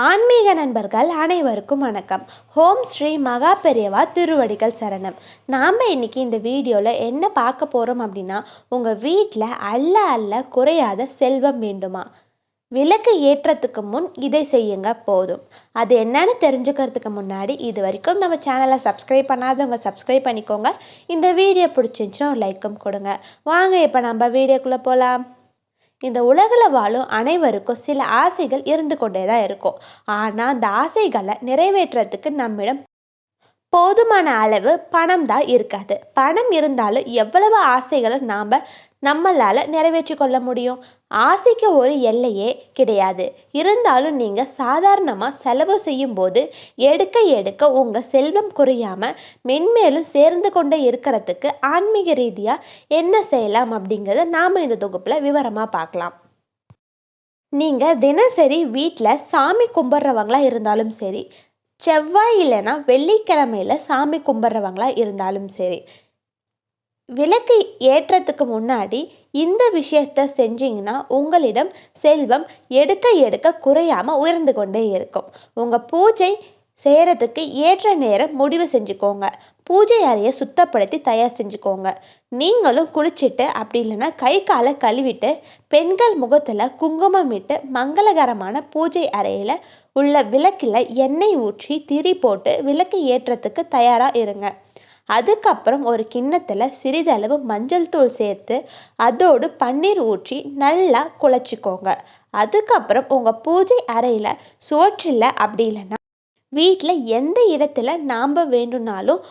ஆன்மீக நண்பர்கள் அனைவருக்கும் வணக்கம். ஓம் ஸ்ரீ மகா பெரியவா திருவடிகள் சரணம். நாம் இன்னைக்கு இந்த வீடியோவில் என்ன பார்க்க போகிறோம் அப்படின்னா, உங்கள் வீட்டில் அள்ள குறையாத செல்வம் வேண்டுமா? விளக்கு ஏற்றத்துக்கு முன் இதை செய்யுங்க போதும். அது என்னன்னு தெரிஞ்சுக்கிறதுக்கு முன்னாடி இது வரைக்கும் நம்ம சேனலை சப்ஸ்கிரைப் பண்ணாதவங்க சப்ஸ்கிரைப் பண்ணிக்கோங்க. இந்த வீடியோ பிடிச்சிருந்துச்சுன்னா ஒரு லைக்கும் கொடுங்க. வாங்க இப்போ நம்ம வீடியோக்குள்ளே போகலாம். இந்த உலகில் வாழும் அனைவருக்கும் சில ஆசைகள் இருந்து கொண்டே தான் இருக்கும். ஆனால் அந்த ஆசைகளை நிறைவேற்றுறதுக்கு நம்மிடம் போதுமான அளவு பணம் தான் இருக்காது. பணம் இருந்தாலும் எவ்வளவு ஆசைகளை நம்மளால் நிறைவேற்றி கொள்ள முடியும்? ஆசைக்கு ஒரு எல்லையே கிடையாது. இருந்தாலும் நீங்கள் சாதாரணமாக செலவு செய்யும் போது எடுக்க எடுக்க உங்கள் செல்வம் குறையாமல் மென்மேலும் சேர்ந்து கொண்டே இருக்கிறதுக்கு ஆன்மீக ரீதியாக என்ன செய்யலாம் அப்படிங்கிறத நாம் இந்த தொகுப்பில் விவரமாக பார்க்கலாம். நீங்கள் தினசரி வீட்டில் சாமி கும்பிட்றவங்களா இருந்தாலும் சரி, செவ்வாய் இல்லைன்னா வெள்ளிக்கிழமையில் சாமி கும்பிட்றவங்களா இருந்தாலும் சரி, விளக்கு ஏற்றத்துக்கு முன்னாடி இந்த விஷயத்தை செஞ்சிங்கன்னா உங்களிடம் செல்வம் எடுக்க எடுக்க குறையாமல் உயர்ந்து கொண்டே இருக்கும். உங்கள் பூஜை செய்கிறதுக்கு ஏற்ற நேரம் முடிவு செஞ்சுக்கோங்க. பூஜை அறையை சுத்தப்படுத்தி தயார் செஞ்சுக்கோங்க. நீங்களும் குளிச்சுட்டு அப்படி இல்லைன்னா கை காலை கழுவிட்டு பெண்கள் முகத்தில் குங்குமம் இட்டு மங்களகரமான பூஜை அறையில் உள்ள விளக்கில் எண்ணெய் ஊற்றி திரி போட்டு விளக்கு ஏற்றத்துக்கு தயாராக இருங்க. அதுக்கப்புறம் ஒரு கிண்ணத்தில் சிறிதளவு மஞ்சள் தூள் சேர்த்து அதோடு பன்னீர் ஊற்றி நல்லா குழச்சிக்கோங்க. அதுக்கப்புறம் உங்கள் பூஜை அறையில் சுவற்றில் அப்படி இல்லைன்னா வீட்டில் எந்த இடத்துல நாம் வேண்டும்னாலும்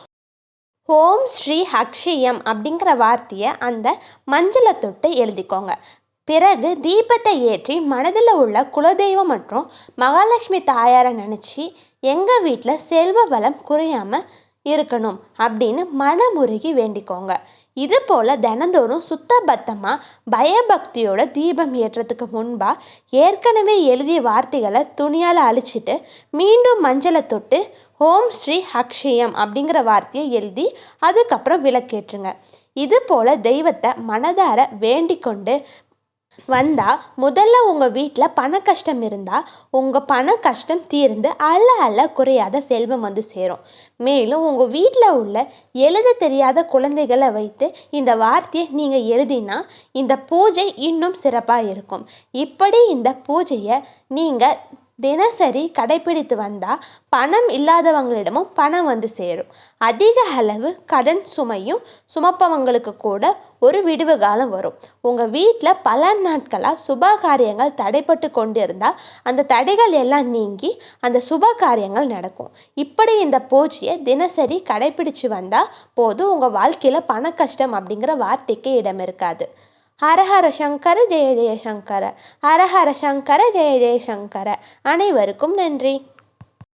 ஓம் ஸ்ரீ அக்ஷயம் அப்படிங்கிற வார்த்தையை அந்த மஞ்சளை தொட்டு எழுதிக்கோங்க. பிறகு தீபத்தை ஏற்றி மனதில் உள்ள குலதெய்வம் மற்றும் மகாலட்சுமி தாயாரை நினச்சி எங்கள் வீட்டில் செல்வ வளம் குறையாமல் இருக்கணும் அப்படின்னு மனமுருகி வேண்டிக்கோங்க. இது போல் தினந்தோறும் சுத்தபத்தமாக பயபக்தியோட தீபம் ஏற்றத்துக்கு முன்பாக ஏற்கனவே எழுதிய வார்த்தைகளை துணியால் அழிச்சிட்டு மீண்டும் மஞ்சளை தொட்டு ஓம் ஸ்ரீ அக்ஷயம் அப்படிங்கிற வார்த்தையை எழுதி அதுக்கப்புறம் விளக்கேற்றுங்க. இது போல் தெய்வத்தை மனதார வேண்டிக் கொண்டு வந்தால் முதல்ல உங்கள் வீட்டில் பண கஷ்டம் இருந்தால் உங்கள் பண கஷ்டம் தீர்ந்து அள்ள குறையாத செல்வம் வந்து சேரும். மேலும் உங்கள் வீட்டில் உள்ள எழுத தெரியாத குழந்தைகளை வைத்து இந்த வார்த்தையை நீங்கள் எழுதினா இந்த பூஜை இன்னும் சிறப்பாக இருக்கும். இப்படி இந்த பூஜையை நீங்கள் தினசரி கடைப்பிடித்து வந்தால் பணம் இல்லாதவங்களிடமும் பணம் வந்து சேரும். அதிக அளவு கடன் சுமையும் சுமப்பவங்களுக்கு கூட ஒரு விடுவு காலம் வரும். உங்கள் வீட்டில் பல நாட்களாக சுப காரியங்கள் தடைப்பட்டு கொண்டு இருந்தால் அந்த தடைகள் எல்லாம் நீங்கி அந்த சுப காரியங்கள் நடக்கும். இப்படி இந்த பூஜையை தினசரி கடைப்பிடிச்சு வந்தால் போதும், உங்கள் வாழ்க்கையில் பண கஷ்டம் அப்படிங்கிற வார்த்தைக்கு இடம் இருக்காது. ஹரஹர சங்கர ஜெய ஜெய சங்கர, ஹரஹர சங்கர ஜெய ஜெய சங்கர. அனைவருக்கும் நன்றி.